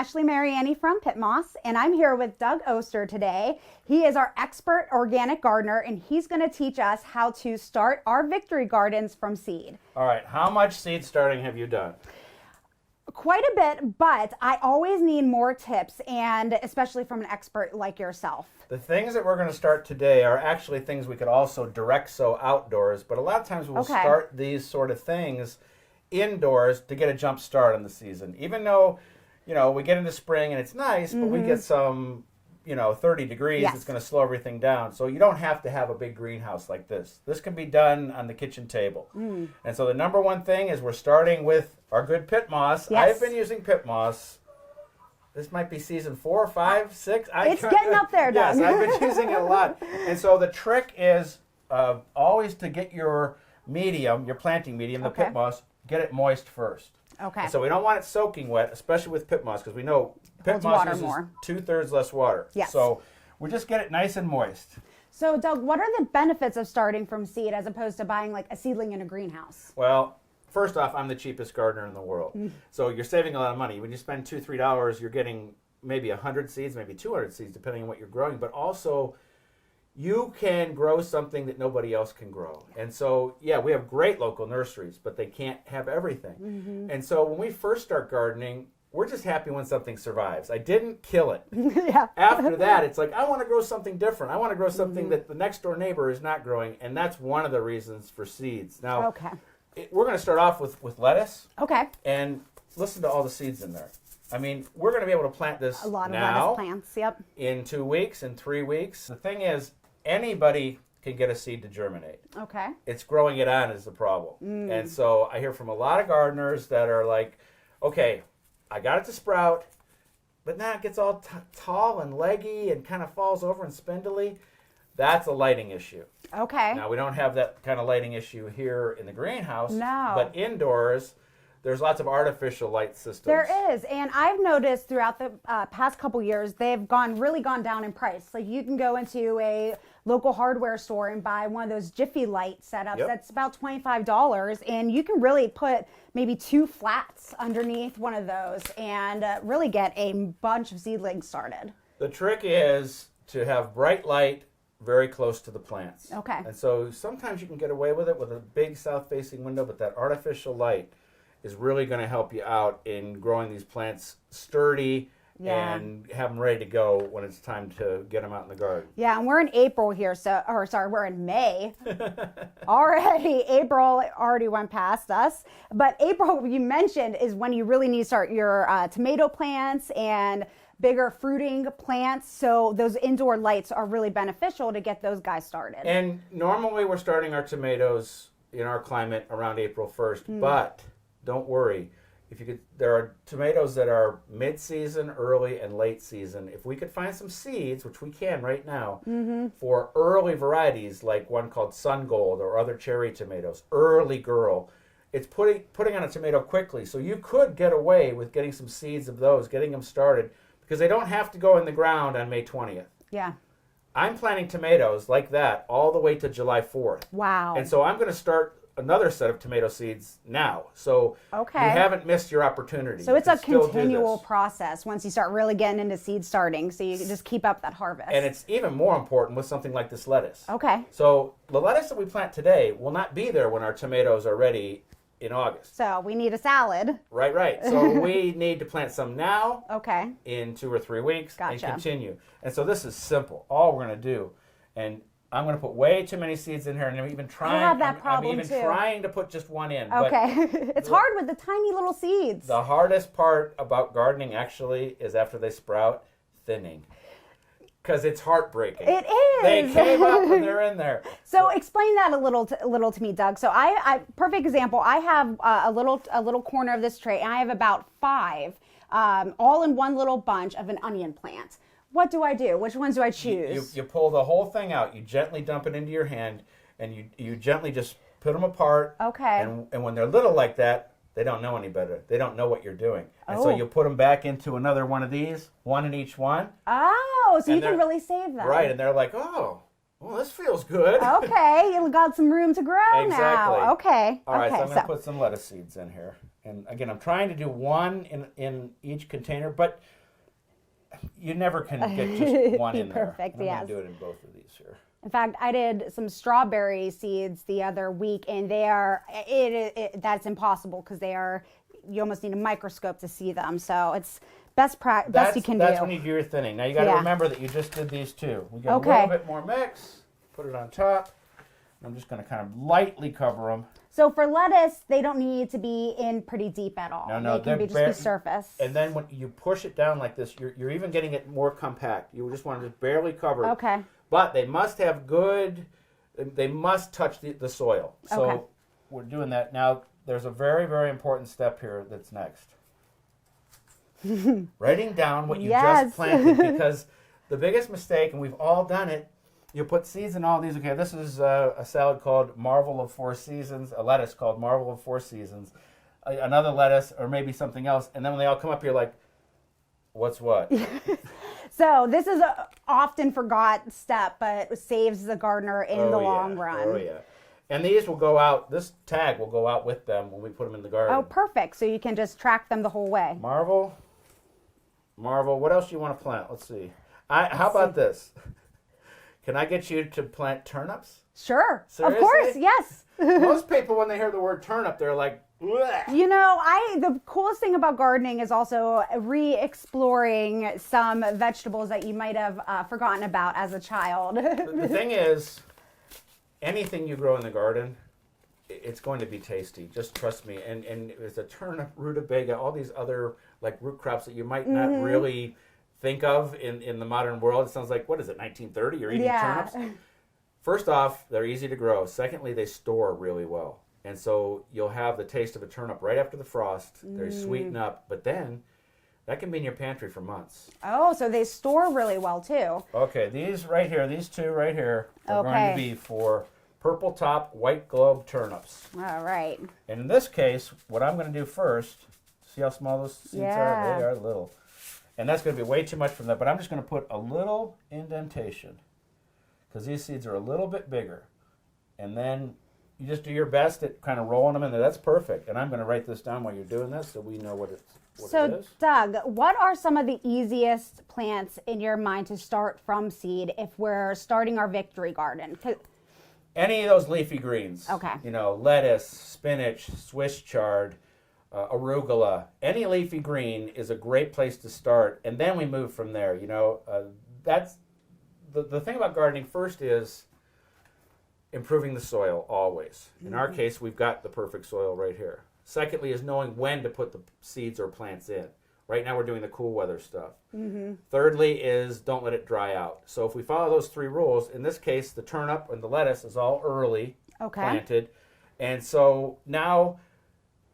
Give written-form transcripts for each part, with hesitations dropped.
Ashley Mariani from PittMoss, and I'm here with Doug Oster today. He is our expert organic gardener, and he's going to teach us how to start our victory gardens from seed. All right, how much seed starting have you done? Quite a bit, but I always need more tips, and especially from an expert like yourself. The things that we're going to start today are actually things we could also direct sow outdoors, but a lot of times we'll start these sort of things indoors to get a jump start on the season. Even though, you know, we get into spring and it's nice, but we get some, 30 degrees, it's going to slow everything down. So you don't have to have a big greenhouse like this. This can be done on the kitchen table. And so the number one thing is we're starting with our good PittMoss. I've been using PittMoss. This might be season 4, 5, 6. It's getting up there, Doug. Yes, I've been using it a lot. And so the trick is always to get your medium, your planting medium, the PittMoss, get it moist first. Okay. And so we don't want it soaking wet, especially with PittMoss, because we know PittMoss uses 2/3 less water. Yes. So we just get it nice and moist. So, Doug, what are the benefits of starting from seed as opposed to buying like a seedling in a greenhouse? Well, first off, I'm the cheapest gardener in the world. So you're saving a lot of money. When you spend $2, $3, you're getting maybe 100 seeds, maybe 200 seeds, depending on what you're growing. But also, you can grow something that nobody else can grow. And so, yeah, we have great local nurseries, but they can't have everything. And so when we first start gardening, we're just happy when something survives. I didn't kill it. After that, it's like, I want to grow something different. I want to grow something that the next door neighbor is not growing. And that's one of the reasons for seeds. Now, we're going to start off with lettuce. And listen to all the seeds in there. I mean, we're going to be able to plant this a lot of now, lettuce plants, in 2 weeks, in 3 weeks. The thing is, anybody can get a seed to germinate. It's growing it on is the problem. And so I hear from a lot of gardeners that are like, okay, I got it to sprout, but now it gets all tall and leggy and kind of falls over and spindly. That's a lighting issue. Now, we don't have that kind of lighting issue here in the greenhouse. But indoors, there's lots of artificial light systems. There is, and I've noticed throughout the past couple years, they've really gone down in price. Like you can go into a local hardware store and buy one of those Jiffy light setups that's about $25, and you can really put maybe 2 flats underneath one of those and really get a bunch of seedlings started. The trick is to have bright light very close to the plants. And so sometimes you can get away with it with a big south-facing window, but that artificial light is really going to help you out in growing these plants sturdy and have them ready to go when it's time to get them out in the garden. Yeah, and we're in April here, we're in May already. April already went past us, but April, you mentioned, is when you really need to start your tomato plants and bigger fruiting plants. So those indoor lights are really beneficial to get those guys started. And normally we're starting our tomatoes in our climate around April 1st, but don't worry. There are tomatoes that are mid-season, early, and late season. If we could find some seeds, which we can right now, for early varieties like one called Sun Gold or other cherry tomatoes, early girl, it's putting on a tomato quickly. So you could get away with getting some seeds of those, getting them started, because they don't have to go in the ground on May 20th. I'm planting tomatoes like that all the way to July 4th. Wow. And so I'm going to start another set of tomato seeds now. So you haven't missed your opportunity. So it's a continual process once you start really getting into seed starting. So you can just keep up that harvest. And it's even more important with something like this lettuce. So the lettuce that we plant today will not be there when our tomatoes are ready in August. So we need a salad. Right. So we need to plant some now in 2 or 3 weeks and continue. And so this is simple. All we're going to do, and I'm going to put way too many seeds in here, and I'm even trying to put just one in. It's hard with the tiny little seeds. The hardest part about gardening actually is after they sprout, thinning. Because it's heartbreaking. It is. They came up and they're in there. So explain that a little to me, Doug. So I perfect example. I have a little corner of this tray, and I have about 5, all in one little bunch of an onion plant. What do I do? Which ones do I choose? You pull the whole thing out. You gently dump it into your hand, and you gently just put them apart. And when they're little like that, they don't know any better. They don't know what you're doing. And so you put them back into another one of these, one in each one. So you can really save them. Right, and they're like, oh, well, this feels good. You got some room to grow now. All right, so I'm going to put some lettuce seeds in here. And again, I'm trying to do one in each container, but you never can get just one in there. Perfect, I'm yes. going to do it in both of these here. In fact, I did some strawberry seeds the other week, and they are, that's impossible because you almost need a microscope to see them. So it's best you can do. That's when you do your thinning. Now you got to remember that you just did these two. We got a little bit more mix, put it on top. I'm just going to kind of lightly cover them. So for lettuce, they don't need to be in pretty deep at all. No, they can just be surface. And then when you push it down like this, you're even getting it more compact. You just want to just barely cover it. Okay. But they must have they must touch the soil. So we're doing that. Now, there's a very, very important step here that's next. Writing down what you just planted, because the biggest mistake, and we've all done it, you put seeds in all these. Okay, this is a salad called Marvel of Four Seasons, a lettuce called Marvel of Four Seasons, another lettuce, or maybe something else. And then when they all come up, you're like, what's what? So this is an often forgot step, but saves the gardener in the long run. Oh, yeah. And these will go out, this tag will go out with them when we put them in the garden. Oh, perfect. So you can just track them the whole way. Marvel. What else do you want to plant? Let's see. How about this? Can I get you to plant turnips? Sure. Seriously? Of course, yes. Most people, when they hear the word turnip, they're like, bleh. You know, the coolest thing about gardening is also re-exploring some vegetables that you might have forgotten about as a child. The thing is, anything you grow in the garden, it's going to be tasty. Just trust me. And it's a turnip, rutabaga, all these other like root crops that you might not really think of in the modern world. It sounds like, what is it, 1930? You're eating turnips? First off, they're easy to grow. Secondly, they store really well. And so you'll have the taste of a turnip right after the frost. They sweeten up. But then that can be in your pantry for months. Oh, so they store really well too. Okay, these right here, these two right here are going to be for purple top, white globe turnips. All right. And in this case, what I'm going to do first, see how small those seeds are? They are little. And that's going to be way too much from that, but I'm just going to put a little indentation because these seeds are a little bit bigger. And then you just do your best at kind of rolling them in there. That's perfect. And I'm going to write this down while you're doing this so we know what it is. So, Doug, what are some of the easiest plants in your mind to start from seed if we're starting our victory garden? Any of those leafy greens. Okay. You know, lettuce, spinach, Swiss chard, arugula. Any leafy green is a great place to start, and then we move from there. You know, that's the thing about gardening. First is improving the soil always. In our case, we've got the perfect soil right here. Secondly is knowing when to put the seeds or plants in. Right now we're doing the cool weather stuff. Thirdly is don't let it dry out. So if we follow those three rules, in this case the turnip and the lettuce is all early planted. And so now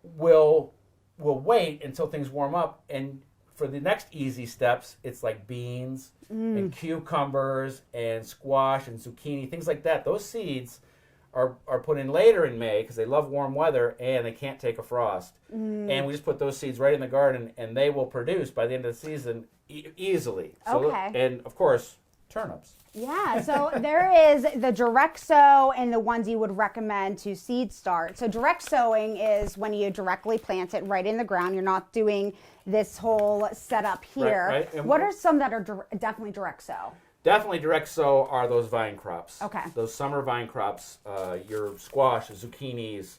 we'll wait until things warm up, and for the next easy steps, it's like beans and cucumbers and squash and zucchini, things like that. Those seeds are put in later in May because they love warm weather and they can't take a frost. And we just put those seeds right in the garden, and they will produce by the end of the season easily. So, and of course, turnips. Yeah, so there is the direct sow and the ones you would recommend to seed start. So direct sowing is when you directly plant it right in the ground. You're not doing this whole setup here. Right. What are some that are definitely direct sow? Definitely direct sow are those vine crops. Okay. Those summer vine crops, your squash, zucchinis,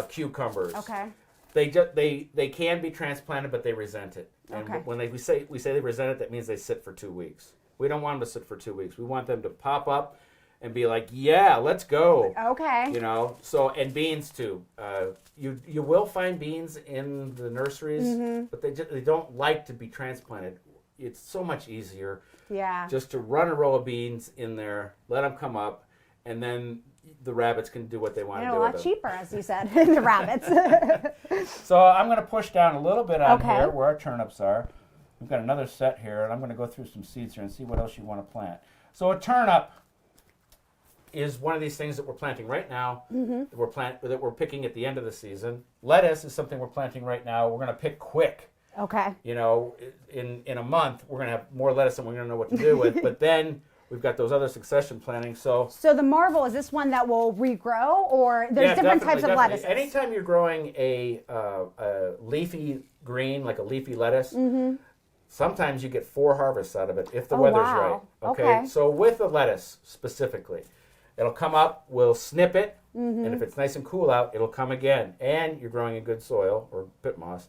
cucumbers. Okay. They can be transplanted, but they resent it. And Okay. when we say they resent it, that means they sit for 2 weeks. We don't want them to sit for 2 weeks. We want them to pop up and be like, yeah, let's go. Okay. You know, so, and beans too. You will find beans in the nurseries, but they don't like to be transplanted. It's so much easier just to run a row of beans in there, let them come up, and then the rabbits can do what they want to do with them. And a lot cheaper, as you said, the rabbits. So I'm going to push down a little bit on here where our turnips are. We've got another set here, and I'm going to go through some seeds here and see what else you want to plant. So a turnip is one of these things that we're planting right now, that we're picking at the end of the season. Lettuce is something we're planting right now. We're going to pick quick. Okay. You know, in a month, we're going to have more lettuce than we're going to know what to do with. But then We've got those other succession planting. So the Marvel, is this one that will regrow, or there's yeah, different types of definitely. lettuces? Anytime you're growing a leafy green, like a leafy lettuce, sometimes you get 4 harvests out of it if the weather's right. Okay? So with the lettuce specifically, it'll come up, we'll snip it, and if it's nice and cool out, it'll come again. And you're growing in good soil, or PittMoss,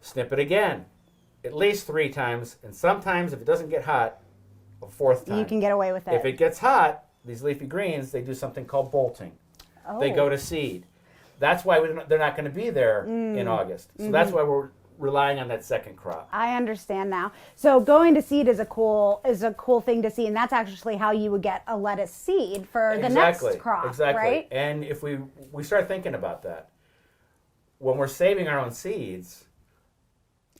snip it again, at least 3 times, and sometimes if it doesn't get hot, a 4th time. You can get away with it. If it gets hot, these leafy greens, they do something called bolting. They go to seed. That's why they're not going to be there in August. So that's why we're relying on that second crop. I understand now. So going to seed is a cool thing to see, and that's actually how you would get a lettuce seed for the next crop, right? And if we start thinking about that, when we're saving our own seeds,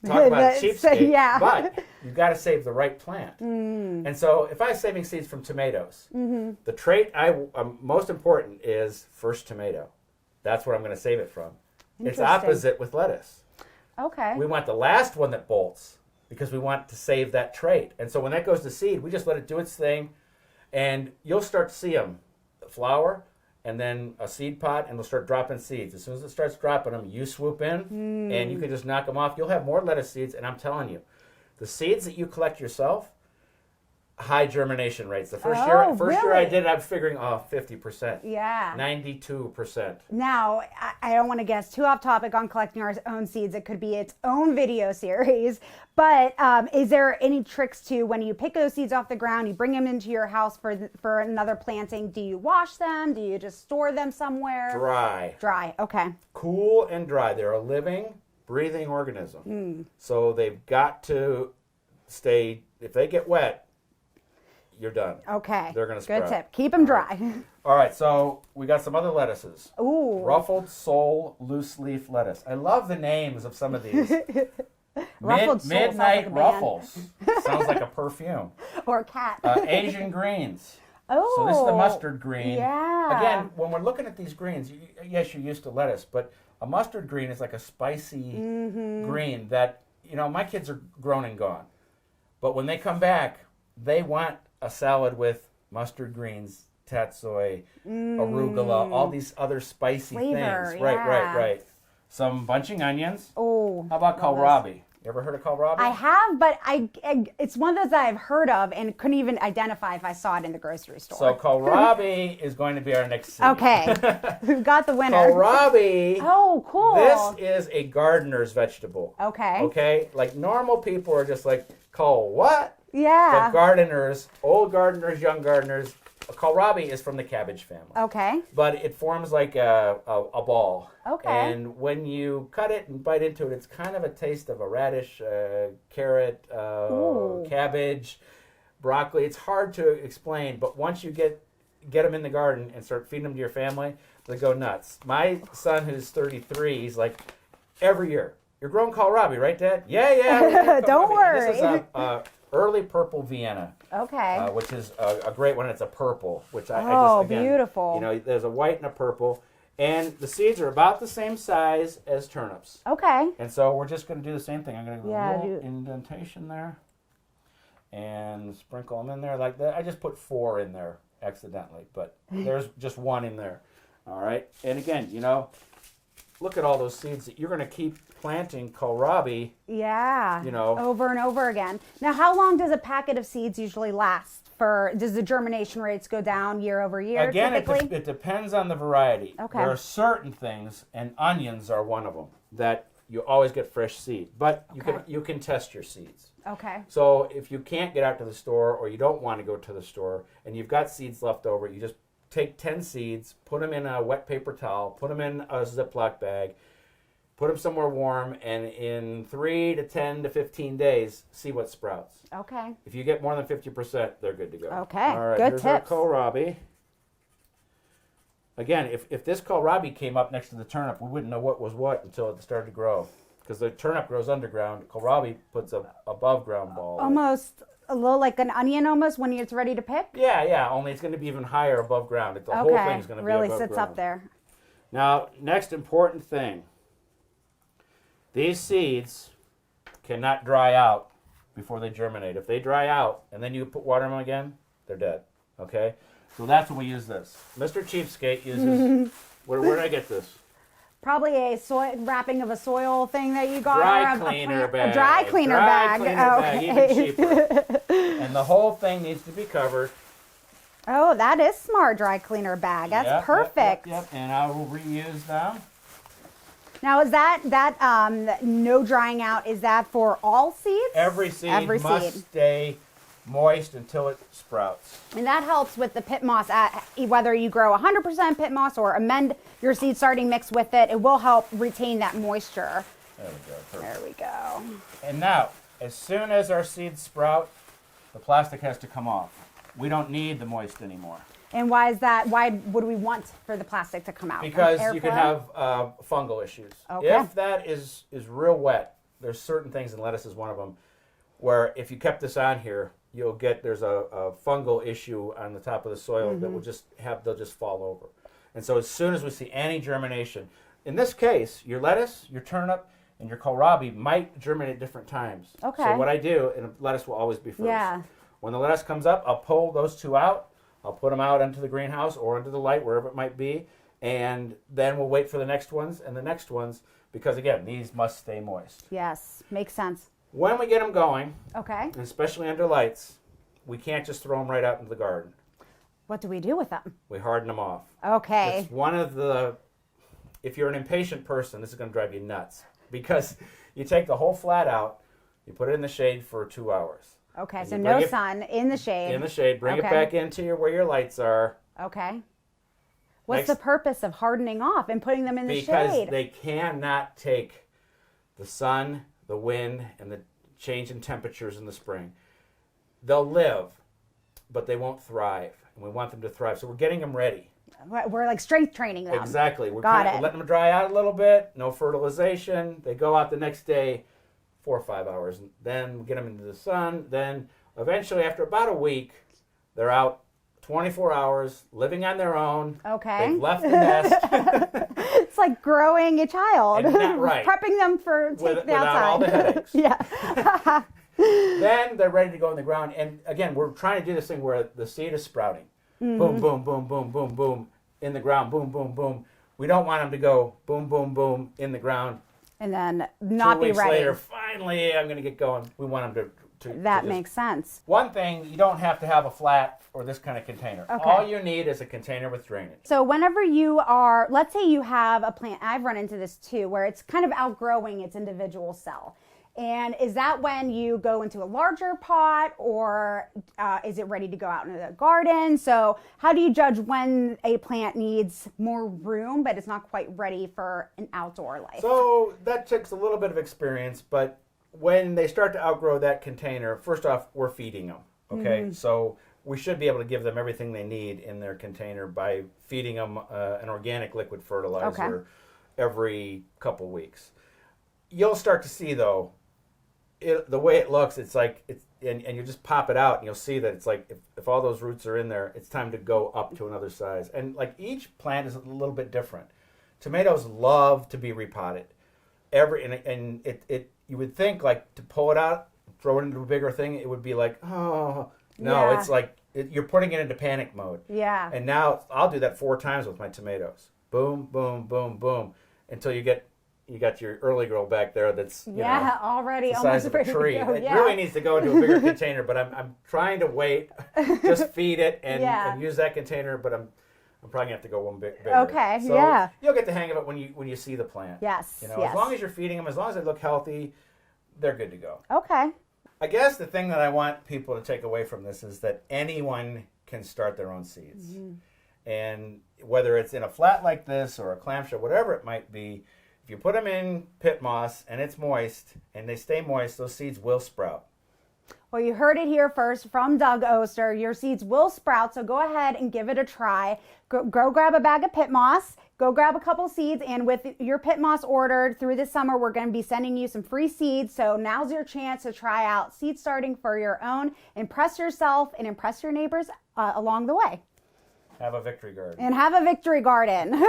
talk about cheapskate, but you've got to save the right plant. And so if I was saving seeds from tomatoes, the trait most important is first tomato. That's what I'm going to save it from. It's opposite with lettuce. Okay. We want the last one that bolts because we want to save that trait. And so when that goes to seed, we just let it do its thing, and you'll start to see them flower, and then a seed pod, and they'll start dropping seeds. As soon as it starts dropping them, you swoop in, and you can just knock them off. You'll have more lettuce seeds, and I'm telling you, the seeds that you collect yourself, high germination rates. The first year I did it, I was figuring, 50%. Yeah. 92%. Now, I don't want to guess too off topic on collecting our own seeds. It could be its own video series. But is there any tricks to when you pick those seeds off the ground, you bring them into your house for another planting? Do you wash them? Do you just store them somewhere? Dry. Dry, okay. Cool and dry. They're a living, breathing organism. So they've got to stay, if they get wet, you're done. Okay. They're going to sprout. Good tip. Keep them dry. All right, so we got some other lettuces. Ooh. Ruffled sole loose leaf lettuce. I love the names of some of these. Ruffled Sole Midnight Ruffles. Sounds like a perfume. Or a cat. Asian greens. Oh. So this is the mustard green. Yeah. Again, when we're looking at these greens, yes, you're used to lettuce, but a mustard green is like a spicy green that, my kids are grown and gone. But when they come back, they want a salad with mustard greens, tatsoi, arugula, all these other spicy Flavor, things. yeah. Right. Some bunching onions. Oh. How about kohlrabi? You ever heard of kohlrabi? I have, but it's one of those that I've heard of and couldn't even identify if I saw it in the grocery store. So kohlrabi is going to be our next seed. Okay. We've got the winner. Kohlrabi. Oh, cool. This is a gardener's vegetable. Okay. Okay? Like normal people are just like, kohl what? Yeah. But gardeners, old gardeners, young gardeners, kohlrabi is from the cabbage family. Okay. But it forms like a ball. Okay. And when you cut it and bite into it, it's kind of a taste of a radish, carrot, cabbage, broccoli. It's hard to explain, but once you get them in the garden and start feeding them to your family, they go nuts. My son, who's 33, he's like, every year, you're growing kohlrabi, right, Dad? Yeah. Don't worry. This is early purple Vienna. Okay. Which is a great one. It's a purple, which I just, again, beautiful. There's a white and a purple. And the seeds are about the same size as turnips. Okay. And so we're just going to do the same thing. I'm going to do a little do indentation there and sprinkle them in there like that. I just put 4 in there accidentally, but there's just 1 in there. All right. And again, look at all those seeds that you're going to keep planting kohlrabi. Yeah. Over and over again. Now, how long does a packet of seeds usually last? Does the germination rates go down year over year? Again, typically? it depends on the variety. Okay. There are certain things, and onions are one of them, that you always get fresh seed. But you can test your seeds. Okay. So if you can't get out to the store or you don't want to go to the store and you've got seeds left over, you just take 10 seeds, put them in a wet paper towel, put them in a Ziploc bag, put them somewhere warm, and in 3 to 10 to 15 days, see what sprouts. Okay. If you get more than 50%, they're good to go. Okay. All right, good here's tips. our kohlrabi. Again, if this kohlrabi came up next to the turnip, we wouldn't know what was what until it started to grow. Because the turnip grows underground, kohlrabi puts a above ground ball. Almost a little like an onion almost when it's ready to pick? Yeah, only it's going to be even higher above ground. The whole thing's going to be above ground. Really sits up there. Now, next important thing. These seeds cannot dry out before they germinate. If they dry out and then you put water in them again, They're dead. Okay? So that's when we use this. Mr. Cheapskate uses, where did I get this? Probably a soil wrapping of a soil thing that you got. Dry or cleaner a bag. dry cleaner bag. Bag, even cheaper. And the whole thing needs to be covered. Oh, that is smart, dry cleaner bag. That's perfect. Yep. And I will reuse them. Now, is that no drying out, is that for all seeds? Every seed must stay moist until it sprouts. And that helps with the PittMoss, whether you grow 100% PittMoss or amend your seed starting mix with it, it will help retain that moisture. There we go. Perfect. There we go. And now, as soon as our seeds sprout, the plastic has to come off. We don't need the moist anymore. And why is that? Why would we want for the plastic to come out? Because you can have fungal issues. Okay. If that is real wet, there's certain things, and lettuce is one of them, where if you kept this on here, you'll get, there's a fungal issue on the top of the soil that will they'll just fall over. And so as soon as we see any germination, in this case, your lettuce, your turnip, and your kohlrabi might germinate at different times. Okay. So what I do, and lettuce will always be first. Yeah. When the lettuce comes up, I'll pull those two out. I'll put them out into the greenhouse or into the light, wherever it might be. And then we'll wait for the next ones and the next ones, because again, these must stay moist. Yes, makes sense. When we get them going, Okay. and especially under lights, we can't just throw them right out into the garden. What do we do with them? We harden them off. Okay. It's one of the, if you're an impatient person, this is going to drive you nuts, because you take the whole flat out, you put it in the shade for 2 hours. Okay, so no sun, in the shade. In the shade. Bring it back into where your lights are. Okay. What's the purpose of hardening off and putting them in the shade? Because they cannot take the sun, the wind, and the change in temperatures in the spring. They'll live, but they won't thrive. And we want them to thrive. So we're getting them ready. We're like strength training them. Exactly. We're Got it. letting them dry out a little bit. No fertilization. They go out the next day, 4 or 5 hours. And then we get them into the sun. Then eventually, after about a week, they're out 24 hours, living on their own. Okay. They've left the nest. It's like growing a child. And that, right. Prepping them for taking the without outside. all the headaches. Yeah. Then they're ready to go in the ground. And again, we're trying to do this thing where the seed is sprouting. Boom, boom, boom, boom, boom, boom, in the ground. Boom, boom, boom. We don't want them to go boom, boom, boom, in the ground. And then not 2 be weeks ready. later, finally, I'm going to get going. We want them to That just, makes sense. One thing, you don't have to have a flat or this kind of container. Okay. All you need is a container with drainage. So whenever you are, let's say you have a plant, I've run into this too, where it's kind of outgrowing its individual cell. And is that when you go into a larger pot, or is it ready to go out into the garden? So how do you judge when a plant needs more room, but it's not quite ready for an outdoor life? So that takes a little bit of experience, but when they start to outgrow that container, first off, we're feeding them, okay? So we should be able to give them everything they need in their container by feeding them an organic liquid fertilizer every couple weeks. You'll start to see, though, the way it looks, it's like, and you just pop it out, and you'll see that it's like, if all those roots are in there, it's time to go up to another size. And like each plant is a little bit different. Tomatoes love to be repotted. And you would think, like, to pull it out, throw it into a bigger thing, it would be like, oh, no, it's like, you're putting it into panic mode. Yeah. And now I'll do that 4 times with my tomatoes. Boom, boom, boom, boom, until you got your early girl back there that's already the size almost of a ready tree. to go. It really needs to go into a bigger container, but I'm trying to wait, just feed it and use that container. But I'm probably gonna have to go one bit bigger. Okay, so you'll get the hang of it when you see the plant. Yes, as long as you're feeding them, as long as they look healthy, they're good to go. Okay. I guess the thing that I want people to take away from this is that anyone can start their own seeds, and whether it's in a flat like this or a clamshell, whatever it might be. If you put them in PittMoss and it's moist and they stay moist, those seeds will sprout. Well, you heard it here first from Doug Oster. Your seeds will sprout, so go ahead and give it a try. Go grab a bag of PittMoss. Go grab a couple seeds, and with your PittMoss ordered through this summer, we're going to be sending you some free seeds. So now's your chance to try out seed starting for your own. Impress yourself and impress your neighbors along the way. Have a victory garden. And have a victory garden.